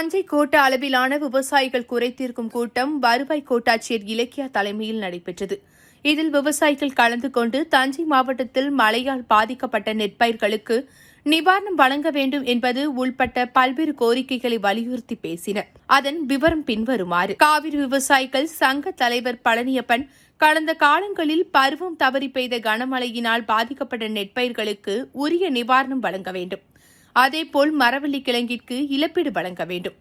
தஞ்சை கோட்ட அளவிலான விவசாயிகள் குறைதீர்க்கும் கூட்டம் வருவாய் கோட்டாட்சியர் இலக்கியா தலைமையில் நடைபெற்றது. இதில் விவசாயிகள் கலந்து கொண்டு தஞ்சை மாவட்டத்தில் மழையால் பாதிக்கப்பட்ட நெற்பயிர்களுக்கு நிவாரணம் வழங்க வேண்டும் என்பது உள்பட்ட பல்வேறு கோரிக்கைகளை வலியுறுத்தி பேசினர். அதன் விவரம் பின்வருமாறு. காவிரி விவசாயிகள் சங்க தலைவர் பழனியப்பன் கடந்த காலங்களில் பருவம் தவறி பெய்த கனமழையினால் பாதிக்கப்பட்ட நெற்பயிர்களுக்கு உரிய நிவாரணம் வழங்க வேண்டும். அதேபோல் மரவள்ளி கிழங்கிற்கு இழப்பீடு வழங்க வேண்டும்.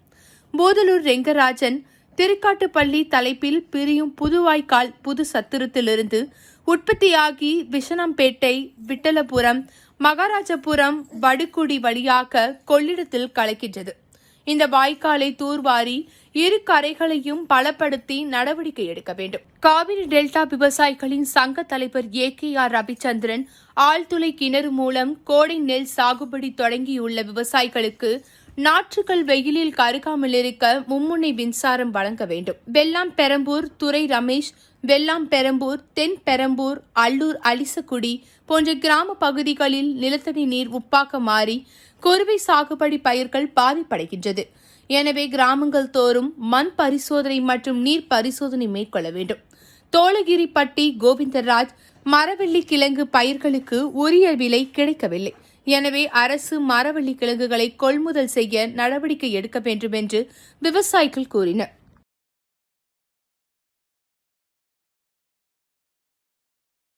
போதலூர் ரெங்கராஜன் திருக்காட்டுப்பள்ளி தலைப்பில் பிரியும் புதுவாய்க்கால் புது சத்திரத்திலிருந்து உற்பத்தியாகி விசனம்பேட்டை, விட்டலபுரம், மகாராஜபுரம், வடுக்குடி வழியாக கொள்ளிடத்தில் கலக்கின்றது. இந்த வாய்க்காலை தூர்வாரி இரு கரைகளையும் பலப்படுத்தி நடவடிக்கை எடுக்க வேண்டும். காவிரி டெல்டா விவசாயிகளின் சங்க தலைவர் AKR ரவிச்சந்திரன் ஆழ்துளை கிணறு மூலம் கோடை நெல் சாகுபடி தொடங்கியுள்ள விவசாயிகளுக்கு நாற்றுகள் வெயிலில் கருகாமல் இருக்க மும்முனை மின்சாரம் வழங்க வேண்டும். வெள்ளாம் பெரம்பூர், துரை ரமேஷ், வெள்ளாம் பெரம்பூர், தென் பெரம்பூர், அல்லூர், அலிசக்குடி போன்ற கிராம பகுதிகளில் நிலத்தடி நீர் உப்பாக மாறி குறுவை சாகுபடி பயிர்கள் பாதிப்படைகின்றது. எனவே கிராமங்கள் தோறும் மண் பரிசோதனை மற்றும் நீர் பரிசோதனை மேற்கொள்ள வேண்டும். தோளகிரிப்பட்டி, கோவிந்தராஜ் மரவள்ளி கிழங்கு பயிர்களுக்கு உரிய விலை கிடைக்கவில்லை. எனவே அரசு மரவள்ளி கிழங்குகளை கொள்முதல் செய்ய நடவடிக்கை எடுக்க வேண்டும் என்று விவசாயிகள் கூறினர்.